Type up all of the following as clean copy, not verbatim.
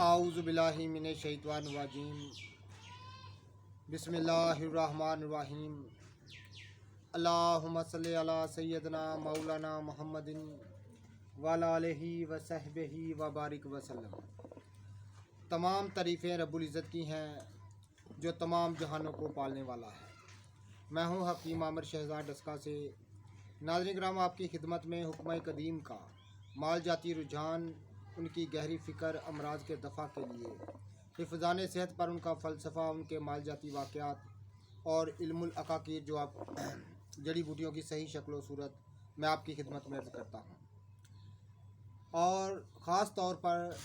आऊज़ु बिल्लाहि मिनश शैतानिर रजीम बिस्मिल्लाहिर रहमानिर रहीम अल्लाहुम्मा सल्लि अला सय्यदना मौलाना मुहम्मदिन व अला आलिहि व सहबिहि व बारिक वसल्लम। तमाम तारीफ़ें रब्बुल इज़्ज़त की हैं जो तमाम जहानों को पालने वाला है। मैं हूँ हकीम आमिर शहजाद डस्का से। नाज़रीन किराम, आपकी खिदमत में हुक्म कदीम का माल जाती रुझान, उनकी गहरी फ़िक्र, अमराज के दफ़ा के लिए हिफ़्ज़ान सेहत पर उनका फ़लसफ़ा, उनके माल जाती वाक़यात और इल्मुल अक़ाक़ीद जो आप जड़ी बूटियों की सही शक्ल व सूरत मैं आपकी खिदमत में अर्ज़ करता हूँ, और ख़ास तौर पर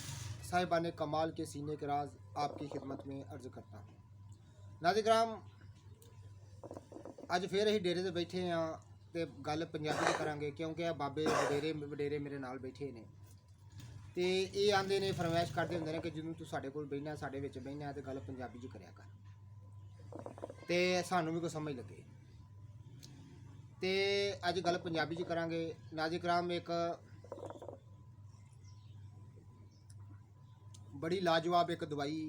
साहिबान कमाल के सीने के राज आपकी खिदमत में अर्ज़ करता हूँ। नाज़रीन किराम, अज फिर असीं डेरे ते बैठे हाँ तो गल पंजाबी च करांगे, क्योंकि बाबे वडेरे मेरे नाल बैठे ने तो ये आंदे ने, फरमाइश करते होंगे ने कि ਜਦੋਂ तू साडे कोल बहिना, साडे विच बहिना तो गल पंजाबी च करया कर ते सानू भी कोई समझ लगे। तो अज गल पंजाबी च करांगे। नाज़रीन किराम, एक बड़ी लाजवाब एक दवाई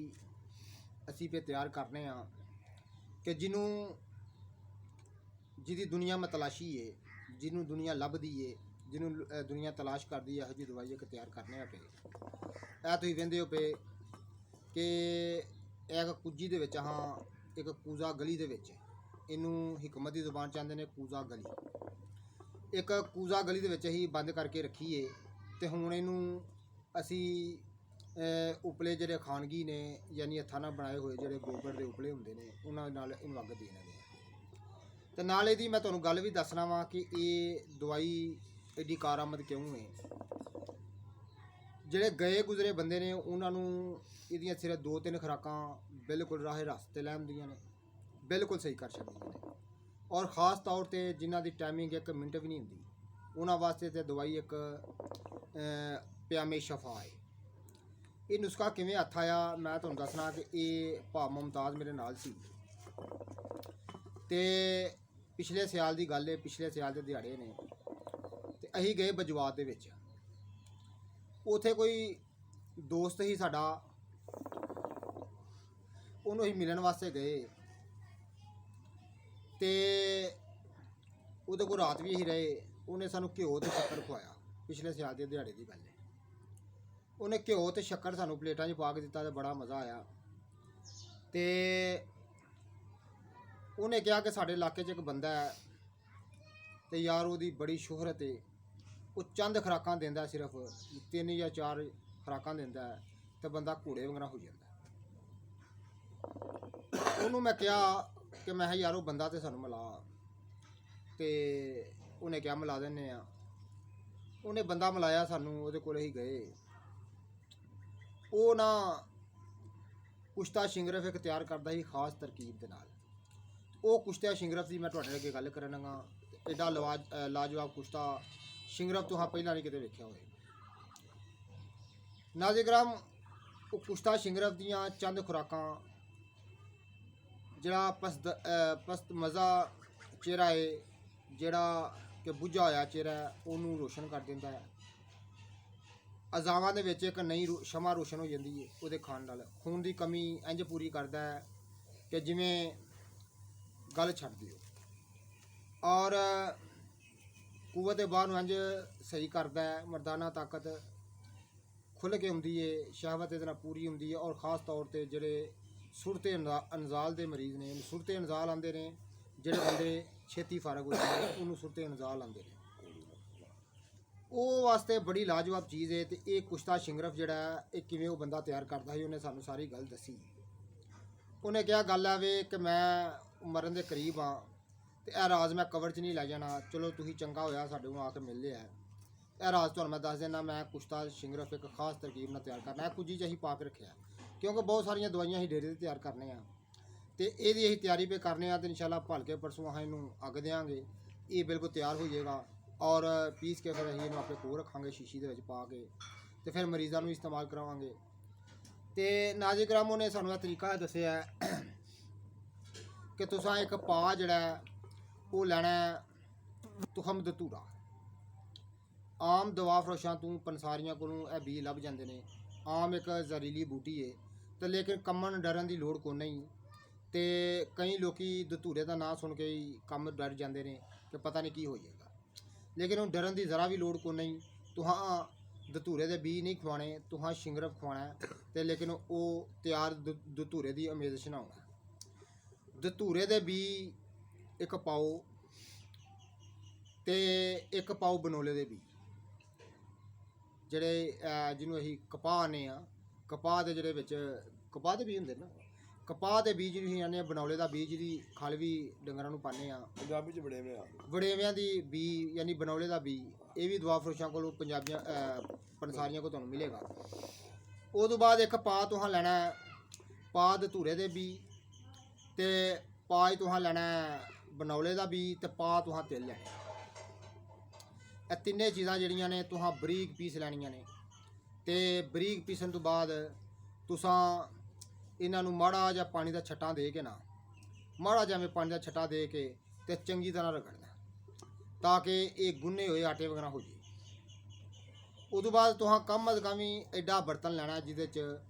असी पे तैयार करने कि जिहदी दुनिया में तलाशी है, जिन्हों दुनिया लभदी है, जिन्हों दुनिया तलाश करती है, जी दवाई एक तैयार करने पे ऐ तुसीं वेंदे हो पे कि एक कुजी दे विच, हाँ एक कूजा गली दे विच, इनू हिकमत की जुबान चाहते हैं कूजा गली। एक कूजा गली दे विच ही बंद करके रखीए तो हुण इनू असी उपले जिहड़े खानगी ने, यानी हत्थां नाल बनाए हुए जिहड़े गोबर के उपले हुंदे ने, उन्हां नाल इनू अग देना है। तो नाल इहदी मैं तुहानूं गल भी दसना वा कि ये दवाई एडी कारामद क्यों है। जिहड़े गए गुजरे बंदे ने उन्होंने इहदियां सिर्फ 2-3 खुराकां बिल्कुल राहे रस्ते लै आउंदियां ने, बिल्कुल सही कर छड्डियां ने, और ख़ास तौर पर जिन्हां दी टाइमिंग 1 मिनट भी नहीं हुंदी, उन्हां वास्ते तो दवाई एक प्यामे शफा है। ये नुस्खा किवें हत्थ आया मैं तुहानूं दसना कि ये भा मुमताज़ मेरे नाल सी ते पिछले सियाल की गल है, पिछले सियाल के दिहाड़े ने ते असीं गए बजवात दे विच। उत्थे कोई दोस्त ही साडा, उन्होंने असीं मिलन वास्ते गए ते उहदे कोल रात भी असीं रहे। उन्हें सानूं घ्यो ते शक्कर खुआया। पिछले सियाल के दिहाड़े की गल है। उन्हें घ्यो ते शक्कर सानूं प्लेटां च पा के दिता तो बड़ा मज़ा आया। तो उन्हें कहा कि साढ़े इलाके च एक बंदा है तो यार उसकी बड़ी शोहरत है, वो चंद खुराकां देंदा, सिर्फ 3 या 4 खुराकां देंदा है तो बंदा घोड़े वंगरा हो जाता है। उन्होंने मैं कहा कि मैं यार वो बंदा तो सानूं मिला, तो उन्हें क्या मिला देने आ। उन्हें बंदा मिलाया सानूं, उहदे कोल असीं गए। वो ना कुश्ता शिंगरफ एक तैयार करता ही खास तरकीब के नाल। वो कुश्ता शिंगरफ की मैं तुहाडे अगे गल करना। एडा लाजवाब कुश्ता शिंगरफ तुहां पहला नहीं किते वेख्या होए। नाज़रीन किराम, वो कुश्ता शिंगरफ दियां चंद खुराकां जिहड़ा पस्त मज़ा चेहरा है, जिहड़ा कि बुझा होया चेहरा है, उन्होंने रोशन कर दिंदा है। अजावां दे विच एक नई शमा रोशन हो जाती है उहदे खाण नाल। खून की कमी इंज पूरी करता है कि जिवें गल छड्ड दिओ, और कुवत बाहर इंज सही करता है। मर्दाना ताकत खुल के आउंदी है, शहवत इहदे नाल पूरी होंदी है। और ख़ास तौर पर जिहड़े सुरते अनजाल के मरीज़ ने, सुरते अनजाल आते हैं, जिहड़े बंदे छेती फारग हो जाते हैं उन्होंने सुरते अनजाल आते हैं, वो वास्ते बड़ी लाजवाब चीज़ है। तो ये कुश्ता शिंगरफ जिहड़ा है ये किवें वो बंदा तैयार करता है, उन्हें सानूं सारी गल दसी। उन्हें क्या गल है वे कि मैं मरन के करीब हाँ, तो यह राज मैं कवर च नहीं लै जाना। चलो तुसीं चंगा होया साडे कोल आके मिल लिया। यह राज तुहानूं मैं दस देना, मैं कुश्ता शिंगरफ एक खास तरकीब नाल तैयार करना है। कुजी च असीं पा के रखिया, क्योंकि बहुत सारिया दवाइयां असीं डेरे ते तैयार करने तो यदी असीं तैयारी पे करने तो इंशाअल्लाह भलके परसों असीं इनू अग देंगे। ये बिल्कुल तैयार हो जाएगा और पीस के फिर असीं इनू अपने कोल रखांगे शीशी दे विच पा के, तो फिर मरीज़ों को इस्तेमाल करवाएंगे। तो नाज़रीन किराम, उन्हें सानूं यह तरीका दस्सिया है कि तुसां एक पा जिहड़ा वो लैना तुखम धतूरा। आम दवा फरोशां तू पंसारियां कोलों यह बीज लभ जाते हैं। ਆਮ ਇੱਕ ਜ਼ਹਿਰੀਲੀ ਬੂਟੀ ਹੈ ਤੇ ਲੇਕਿਨ ਕੰਮਣ ਡਰਨ ਦੀ ਲੋੜ ਕੋਈ ਨਹੀਂ। ਤੇ ਕਈ ਲੋਕੀ ਧਤੂਰੇ ਦਾ ਨਾਂ ਸੁਣ ਕੇ ਹੀ ਕੰਮ ਡਰ ਜਾਂਦੇ ਨੇ ਕਿ ਪਤਾ ਨਹੀਂ ਕੀ ਹੋ ਜਾਏਗਾ, ਲੇਕਿਨ ਉਹ ਡਰਨ ਦੀ ਜ਼ਰਾ ਵੀ ਲੋੜ ਕੋਈ ਨਹੀਂ। ਤੁਹਾਂ ਧਤੂਰੇ ਦੇ ਬੀਜ ਨਹੀਂ ਖਵਾਣੇ, ਤੁਹਾਂ ਸ਼ਿੰਗਰਫ ਖਵਾਣਾ ਤੇ ਲੇਕਿਨ ਉਹ ਤਿਆਰ ਧਤੂਰੇ ਦੀ ਉਮੀਦ ਛਣਾਉਣਾ। ਧਤੂਰੇ ਦੇ ਬੀਜ ਇੱਕ ਪਾਓ ਤੇ ਇੱਕ ਪਾਓ ਬਨੋਲੇ ਦੇ ਬੀਜ, ਜਿਹੜੇ ਜਿਹਨੂੰ ਅਸੀਂ ਕਪਾਹ ਆਨੇ ਆ, ਕਪਾਹ ਦੇ ਜਿਹੜੇ ਵਿੱਚ ਕਪਾਹ ਦੇ ਬੀਜ ਹੁੰਦੇ ਨਾ, ਕਪਾਹ ਦੇ ਬੀਜ ਜਿਹਨੂੰ ਅਸੀਂ ਆਨੇ ਆ, ਬਨੌਲੇ ਦਾ ਬੀਜ ਜਿਹਦੀ ਖਲ ਵੀ ਡੰਗਰਾਂ ਨੂੰ ਪਾਉਂਦੇ ਆ। ਪੰਜਾਬੀ ਚ ਵੜੇਵਿਆਂ ਦੀ ਬੀਜ ਯਾਨੀ ਬਨੌਲੇ ਦਾ ਬੀਜ, ਇਹ ਵੀ ਦਵਾ ਫਰੋਸ਼ਾਂ ਕੋਲੋਂ ਪੰਜਾਬੀਆਂ ਪੰਸਾਰੀਆਂ ਕੋਲ ਤੁਹਾਨੂੰ ਮਿਲੇਗਾ। ਉਹ ਤੋਂ ਬਾਅਦ ਇੱਕ ਪਾ ਤੁਹਾਂ ਲੈਣਾ ਪਾ ਧਤੂਰੇ ਦੇ ਬੀਜ, ਤੇ ਪਾ ਤੁਹਾਂ ਲੈਣਾ ਬਨੌਲੇ ਦਾ ਬੀਜ, ਤੇ ਪਾ ਤੁਹਾਂ ਤਿਲ ਲੈਣੇ। ਇਹ ਤਿੰਨੇ ਚੀਜ਼ਾਂ ਜਿਹੜੀਆਂ ਨੇ ਤੁਹਾਂ ਬਰੀਕ ਪੀਸ ਲੈਣੀਆਂ ਨੇ, ਤੇ ਬਰੀਕ ਪੀਸਣ ਤੋਂ ਬਾਅਦ ਤੁਸਾਂ ਇਹਨਾਂ ਨੂੰ ਮਾੜਾ ਜਿਹਾ ਪਾਣੀ ਦਾ ਛੱਟਾਂ ਦੇ ਕੇ ਨਾ, ਮਾੜਾ ਜਿਹਾ ਪਾਣੀ ਦਾ ਛੱਟਾ ਦੇ ਕੇ ਤੇ ਚੰਗੀ ਤਰ੍ਹਾਂ ਰਗੜਨਾ, ਤਾਂ ਕਿ ਇਹ ਗੁੰਨੇ ਹੋਏ ਆਟੇ ਵਗੈਰਾ ਹੋ ਜਾਏ। ਉਦੋਂ ਬਾਅਦ ਤੁਹਾਂ ਕਮ ਅਜ਼ ਕਮ ਵੀ ਐਡਾ ਬਰਤਨ ਲੈਣਾ ਜਿਹਦੇ 'ਚ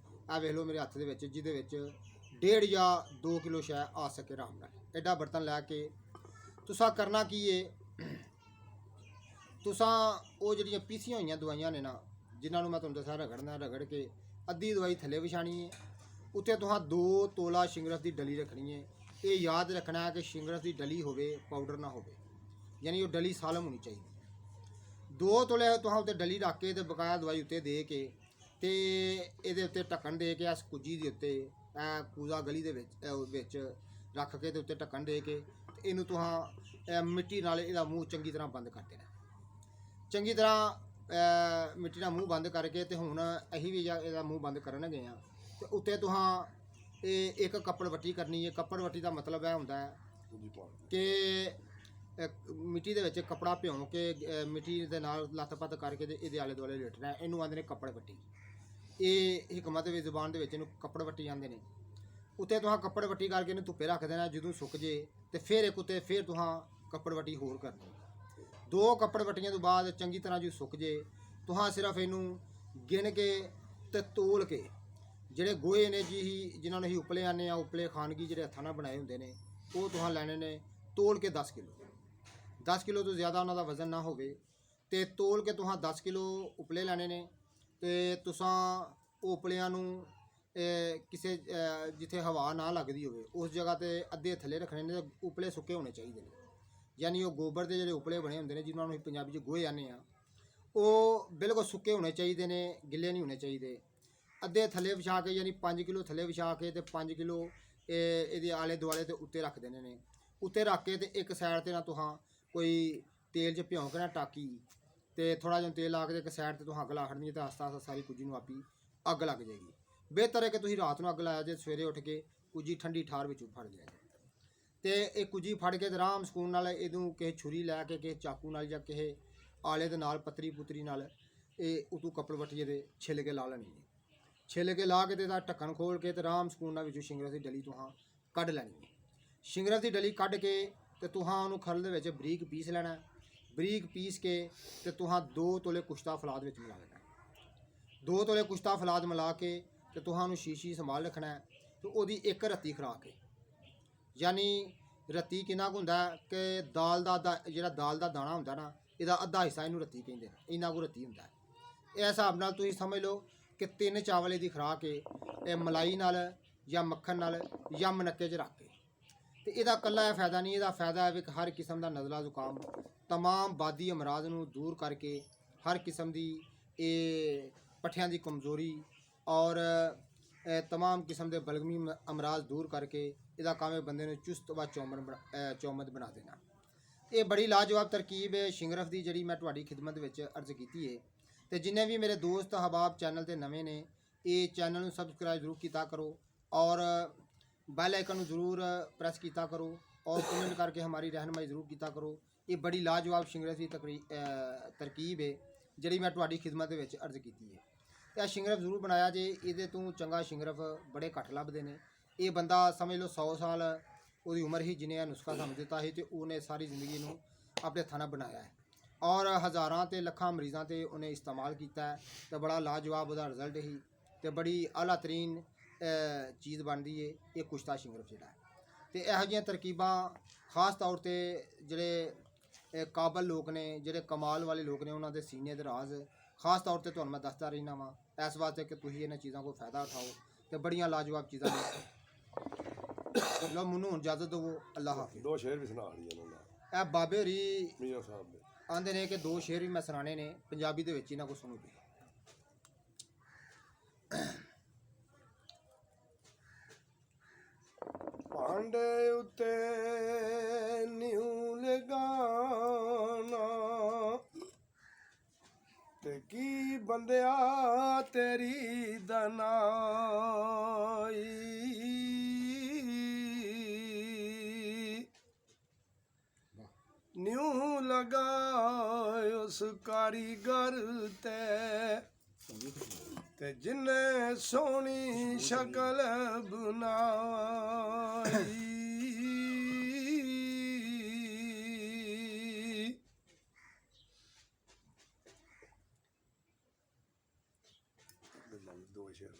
ਆ ਵੇਖ ਲਓ ਮੇਰੇ ਹੱਥ ਦੇ ਵਿੱਚ, ਜਿਹਦੇ ਵਿੱਚ 1.5 ਜਾਂ 2 ਕਿਲੋ ਸ਼ੈ ਆ ਸਕੇ ਆਰਾਮ ਨਾਲ। ਐਡਾ ਬਰਤਨ ਲੈ ਕੇ ਤੁਸਾਂ ਕਰਨਾ ਕੀ ਏ, ਤੁਸਾਂ ਉਹ ਜਿਹੜੀਆਂ ਪੀਸੀਆਂ ਹੋਈਆਂ ਦਵਾਈਆਂ ਨੇ ਨਾ, ਜਿਨ੍ਹਾਂ ਨੂੰ ਮੈਂ ਤੁਹਾਨੂੰ ਦੱਸਿਆ ਰਗੜਨਾ, ਰਗੜ ਕੇ ਅੱਧੀ ਦਵਾਈ ਥੱਲੇ ਵਿਛਾਣੀ ਹੈ। ਉੱਤੇ ਤੁਹਾਂ 2 ਤੋਲਾ ਸ਼ਿੰਗਰਫ ਦੀ ਡਲੀ ਰੱਖਣੀ ਹੈ। ਇਹ ਯਾਦ ਰੱਖਣਾ ਹੈ ਕਿ ਸ਼ਿੰਗਰਫ ਦੀ ਡਲੀ ਹੋਵੇ, ਪਾਊਡਰ ਨਾ ਹੋਵੇ, ਯਾਨੀ ਉਹ ਡਲੀ ਸਾਲਮ ਹੋਣੀ ਚਾਹੀਦੀ। 2 ਤੋਲੇ ਤੁਹਾਂ ਉੱਤੇ ਡਲੀ ਰੱਖ ਕੇ ਤੇ ਬਕਾਇਆ ਦਵਾਈ ਉੱਤੇ ਦੇ ਕੇ ਤੇ ਇਹਦੇ ਉੱਤੇ ਢੱਕਣ ਦੇ ਕੇ ਇਸ ਕੁੱਜੀ ਦੇ ਉੱਤੇ ਇਹ ਕੂਜ਼ਾ ਗਲੀ ਦੇ ਵਿੱਚ ਰੱਖ ਕੇ ਤੇ ਉੱਤੇ ਢੱਕਣ ਦੇ ਕੇ ਤੇ ਇਹਨੂੰ ਤੁਹਾਂ ਮਿੱਟੀ ਨਾਲ ਇਹਦਾ ਮੂੰਹ ਚੰਗੀ ਤਰ੍ਹਾਂ ਬੰਦ ਕਰ ਦੇਣਾ। ਚੰਗੀ ਤਰ੍ਹਾਂ ਮਿੱਟੀ ਨਾਲ ਮੂੰਹ ਬੰਦ ਕਰਕੇ ਤੇ ਹੁਣ ਅਸੀਂ ਵੀ ਇਹਦਾ ਮੂੰਹ ਬੰਦ ਕਰਨ ਗਏ ਹਾਂ। ਤੇ ਉੱਤੇ ਤੁਹਾਂ ਇਹ ਇੱਕ ਕੱਪੜ ਵੱਟੀ ਕਰਨੀ ਹੈ। ਕੱਪੜ ਵੱਟੀ ਦਾ ਮਤਲਬ ਇਹ ਹੁੰਦਾ ਹੈ ਕਿ ਮਿੱਟੀ ਦੇ ਵਿੱਚ ਕੱਪੜਾ ਭਿਉਂ ਕੇ ਮਿੱਟੀ ਦੇ ਨਾਲ ਲੱਤ-ਪੱਤ ਕਰਕੇ ਤੇ ਇਹਦੇ ਆਲੇ ਦੁਆਲੇ ਲੇਟਣਾ, ਇਹਨੂੰ ਆਉਂਦੇ ਨੇ ਕੱਪੜ ਵੱਟੀ। ਇਹ ਹਿਕਮਤ ਦੀ ਜ਼ੁਬਾਨ ਦੇ ਵਿੱਚ ਇਹਨੂੰ ਕੱਪੜ ਵੱਟੀ ਜਾਂਦੇ ਨੇ। ਉੱਤੇ ਤੁਹਾਂ ਕੱਪੜ ਵੱਟੀ ਕਰਕੇ ਇਹਨੂੰ ਧੁੱਪੇ ਰੱਖ ਦੇਣਾ। ਜਦੋਂ ਸੁੱਕ ਜੇ ਤੇ ਫਿਰ ਇੱਕ ਉੱਤੇ ਫਿਰ ਤੁਹਾਂ ਕੱਪੜ ਵੱਟੀ ਹੋਰ ਕਰਨੀ। 2 ਕੱਪੜ ਵੱਟੀਆਂ ਤੋਂ ਬਾਅਦ ਚੰਗੀ ਤਰ੍ਹਾਂ ਜੋ ਸੁੱਕ ਜੇ, ਤੁਹਾਂ ਸਿਰਫ ਇਹਨੂੰ ਗਿਣ ਕੇ ਤੇ ਤੋਲ ਕੇ, ਜਿਹੜੇ ਗੋਹੇ ਨੇ ਜਿਨ੍ਹਾਂ ਨੂੰ ਅਸੀਂ ਉਪਲੇ ਆਨੇ ਆ, ਉਪਲੇ ਖਾਨਗੀ ਜਿਹੜੇ ਹੱਥਾਂ ਨਾਲ ਬਣਾਏ ਹੁੰਦੇ ਨੇ, ਉਹ ਤੁਹਾਂ ਲੈਣੇ ਨੇ ਤੋਲ ਕੇ 10 ਕਿਲੋ। 10 ਕਿਲੋ ਤੋਂ ਜ਼ਿਆਦਾ ਉਹਨਾਂ ਦਾ ਵਜ਼ਨ ਨਾ ਹੋਵੇ, ਤੇ ਤੋਲ ਕੇ ਤੁਹਾਂ 10 ਕਿਲੋ ਉਪਲੇ ਲੈਣੇ ਨੇ। ਤੇ ਤੁਸਾਂ ਉਹ ਉਪਲਿਆਂ ਨੂੰ ਕਿਸੇ ਜਿੱਥੇ ਹਵਾ ਨਾ ਲੱਗਦੀ ਹੋਵੇ ਉਸ ਜਗ੍ਹਾ ਤੇ ਅੱਧੇ ਥੱਲੇ ਰੱਖਣੇ ਨੇ। ਉਪਲੇ ਸੁੱਕੇ ਹੋਣੇ ਚਾਹੀਦੇ ਨੇ, ਯਾਨੀ ਉਹ ਗੋਬਰ ਦੇ ਜਿਹੜੇ ਉਪਲੇ ਬਣੇ ਹੁੰਦੇ ਨੇ, ਜਿਨ੍ਹਾਂ ਨੂੰ ਅਸੀਂ ਪੰਜਾਬੀ 'ਚ ਗੋਹੇ ਆਨੇ ਆ, ਉਹ ਬਿਲਕੁਲ ਸੁੱਕੇ ਹੋਣੇ ਚਾਹੀਦੇ ਨੇ, ਗਿੱਲੇ ਨਹੀਂ ਹੋਣੇ ਚਾਹੀਦੇ। ਅੱਧੇ ਥੱਲੇ ਵਿਛਾ ਕੇ, ਯਾਨੀ 5 ਕਿਲੋ ਥੱਲੇ ਵਿਛਾ ਕੇ ਤੇ 5 ਕਿਲੋ ਇਹਦੇ ਆਲੇ ਦੁਆਲੇ ਤੇ ਉੱਤੇ ਰੱਖ ਦੇਣੇ ਨੇ। ਉੱਤੇ ਰੱਖ ਕੇ ਤੇ ਇੱਕ ਸਾਈਡ ਤੇ ਨਾ ਤੁਹਾਂ ਕੋਈ ਤੇਲ 'ਚ ਭਿਉਂ ਕੇ ਨਾ ਟਾਕੀ ਤੇ ਥੋੜਾ ਜਿਹਾ ਤੇਲ ਲਾ ਕੇ ਇੱਕ ਸਾਈਡ ਤੇ ਤੁਹਾਂ ਅੱਗ ਲਾ ਖੜਨੀ ਹੈ, ਤੇ ਆਸਤਾ ਆਸਤਾ ਸਾਰੀ ਕੁੱਜੀ ਨੂੰ ਆਪੀ ਅੱਗ ਲੱਗ ਜਾਏਗੀ। ਬਿਹਤਰ ਹੈ ਕਿ ਤੁਸੀਂ ਰਾਤ ਨੂੰ ਅੱਗ ਲਾਇਆ ਜੇ, ਸਵੇਰੇ ਉੱਠ ਕੇ ਕੁੱਜੀ ਠੰਡੀ ਠਾਰ ਵਿੱਚੋਂ ਫੜ ਜਾਏ ਤੇ ਇਹ ਕੁੱਜੀ ਫੜ ਕੇ ਤੇ ਆਰਾਮ ਸਕੂਨ ਨਾਲ ਇਹਨੂੰ ਕਿਸੇ ਛੁਰੀ ਲੈ ਕੇ, ਕਿਸੇ ਚਾਕੂ ਨਾਲ ਜਾਂ ਕਿਸੇ ਆਲੇ ਦੇ ਨਾਲ ਪੱਤਰੀ ਪੁੱਤਰੀ ਨਾਲ ਇਹ ਉਤੋਂ ਕੱਪੜ ਵੱਟੀਏ ਦੇ ਛਿੱਲ ਕੇ ਲਾ ਲੈਣੀ ਹੈ। ਛਿੱਲ ਕੇ ਲਾ ਕੇ ਤੇ ਇਹਦਾ ਢੱਕਣ ਖੋਲ ਕੇ ਤੇ ਆਰਾਮ ਸਕੂਨ ਨਾਲ ਵਿੱਚੋਂ ਸ਼ਿੰਗਰਫ ਦੀ ਡਲੀ ਤੁਹਾਂ ਕੱਢ ਲੈਣੀ ਹੈ। ਸ਼ਿੰਗਰਫ ਦੀ ਡਲੀ ਕੱਢ ਕੇ ਤੇ ਤੁਹਾਂ ਉਹਨੂੰ ਖਲ ਦੇ ਵਿੱਚ ਬਰੀਕ ਪੀਸ ਲੈਣਾ। ਬਰੀਕ ਪੀਸ ਕੇ ਤੇ ਤੁਹਾਂ 2 ਤੋਲੇ ਕੁਸ਼ਤਾ ਫਲਾਦ ਵਿੱਚ ਮਿਲਾ ਲੈਣਾ। 2 ਤੋਲੇ ਕੁਸ਼ਤਾ ਫਲਾਦ ਮਿਲਾ ਕੇ ਤੇ ਤੁਹਾਂ ਉਹਨੂੰ ਸ਼ੀਸ਼ੀ ਸੰਭਾਲ ਰੱਖਣਾ। ਤੇ ਉਹਦੀ ਇੱਕ ਰੱਤੀ ਖੁਰਾਕ ਹੈ, ਯਾਨੀ ਰੱਤੀ ਕਿੰਨਾ ਕੁ ਹੁੰਦਾ ਕਿ ਦਾਲ ਦਾ ਜਿਹੜਾ ਦਾਲ ਦਾ ਦਾਣਾ ਹੁੰਦਾ ਨਾ, ਇਹਦਾ ਅੱਧਾ ਹਿੱਸਾ ਇਹਨੂੰ ਰੱਤੀ ਕਹਿੰਦੇ ਨੇ, ਇੰਨਾ ਕੁ ਰੱਤੀ ਹੁੰਦਾ। ਇਹ ਹਿਸਾਬ ਨਾਲ ਤੁਸੀਂ ਸਮਝ ਲਓ ਕਿ 3 ਚਾਵਲੇ ਦੀ ਖੁਰਾਕ ਹੈ। ਇਹ ਮਲਾਈ ਨਾਲ ਜਾਂ ਮੱਖਣ ਨਾਲ ਜਾਂ ਮਨੱਕੇ 'ਚ ਰੱਖ ਕੇ। ਤੇ ਇਹਦਾ ਇਕੱਲਾ ਇਹ ਫਾਇਦਾ ਨਹੀਂ, ਇਹਦਾ ਫਾਇਦਾ ਹੈ ਵੀ ਹਰ ਕਿਸਮ ਦਾ ਨਜ਼ਲਾ ਜ਼ੁਕਾਮ, तमाम ਬਾਦੀ ਅਮਰਾਜ਼ ਨੂੰ ਦੂਰ ਕਰਕੇ, ਹਰ ਕਿਸਮ ਦੀ ਇਹ ਪੱਠਿਆਂ ਦੀ ਕਮਜ਼ੋਰੀ ਔਰ तमाम ਕਿਸਮ ਦੇ ਬਲਗਮੀ ਅਮਰਾਜ਼ ਦੂਰ ਕਰਕੇ ਇਹਦਾ ਕੰਮ ਹੈ ਬੰਦੇ ਨੂੰ ਚੁਸਤ व ਚੌਮਦ ਬਣਾ ਦੇਣਾ। ਇਹ ਬੜੀ ਲਾਜਵਾਬ ਤਰਕੀਬ ਹੈ ਸ਼ਿੰਗਰਫ ਦੀ, ਜਿਹੜੀ ਮੈਂ ਤੁਹਾਡੀ ਖਿਦਮਤ ਵਿੱਚ ਅਰਜ਼ ਕੀਤੀ ਹੈ। ਤੇ ਜਿੰਨੇ ਵੀ ਮੇਰੇ ਦੋਸਤ ਅਹਬਾਬ ਚੈਨਲ ਤੇ ਨਵੇਂ ਨੇ, ਇਹ ਚੈਨਲ ਨੂੰ ਸਬਸਕ੍ਰਾइब ਜ਼ਰੂਰ ਕੀਤਾ ਕਰੋ और बेल आइकन जरूर प्रेस किया करो और कमेंट करके हमारी रहनुमाई जरूर किया करो। ये बड़ी लाजवाब शिंगरफ की तरकीब है जी मैं तुहाडी खिदमत विच अर्ज की है। तो शिंगरफ जरूर बनाया जे, ये तो चंगा शिंगरफ बड़े घट लभदे ने। ये बंदा समझ लो 100 साल वो उम्र ही जिन्हें नुस्खा समझ दिता है, तो उन्हें सारी जिंदगी नूं अपने हत्थां नाल बनाया है और हज़ारां ते लखां मरीज़ां ते उन्हें इस्तेमाल किया है। तो बड़ा लाजवाब उसका रिजल्ट ही ਤੇ ਬੜੀ ਆਲਾ ਤਰੀਨ ਚੀਜ਼ ਬਣਦੀ ਏ ਇਹ ਕੁਸ਼ਤਾ ਸ਼ਿੰਗਰਫ ਜਿਹੜਾ ਹੈ। ਤੇ ਇਹੋ ਜਿਹੀਆਂ ਤਰਕੀਬਾਂ ਖਾਸ ਤੌਰ ਤੇ ਜਿਹੜੇ ਕਾਬਲ ਲੋਕ ਨੇ, ਜਿਹੜੇ ਕਮਾਲ ਵਾਲੇ ਲੋਕ ਨੇ, ਉਹਨਾਂ ਦੇ ਸੀਨੇ ਦੇ ਰਾਜ਼ ਖਾਸ ਤੌਰ ਤੇ ਤੁਹਾਨੂੰ ਮੈਂ ਦੱਸਦਾ ਰਹਿਣਾ ਵਾਂ ਇਸ ਵਾਸਤੇ ਕਿ ਤੁਸੀਂ ਇਹਨਾਂ ਚੀਜ਼ਾਂ ਕੋਲ ਫਾਇਦਾ ਉਠਾਓ ਤੇ ਬੜੀਆਂ ਲਾਜਵਾਬ ਚੀਜ਼ਾਂ ਨੇ। ਲੋ ਮੈਨੂੰ ਹੁਣ ਇਜਾਜ਼ਤ ਦਿਓ, ਅੱਲਾ ਹਾਫਿਜ਼। ਦੋ ਸ਼ੇਰ ਵੀ ਸੁਣਾ ਲਈ ਇਹਨਾਂ ਦਾ ਇਹ ਬਾਬੇ ਹੋਰੀ ਮੀਆਂ ਸਾਹਿਬ ਦੇ। ਆਂਦੇ ਨੇ ਕਿ ਦੋ ਸ਼ੇਰ ਵੀ ਮੈਂ ਸੁਣਾਣੇ ਨੇ ਪੰਜਾਬੀ ਦੇ ਵਿੱਚ, ਇਹਨਾਂ ਕੋਲ ਸੁਣੋ ਜੀ। ਭਾਂਡੇ ਉੱਤੇ ਨਿਉ ਲਗਾਣਾ ਤੇ ਕੀ ਬੰਦਿਆ ਤੇਰੀ ਦਨਾਈ, ਨਿਉ ਲਗਾ ਉਸ ਕਾਰੀਗਰ ਤੇ ਜਿਨੇ ਸੋਹਣੀ ਸ਼ਕਲ ਬਣਾਈ। ਦੋ ਸ਼ੇਰ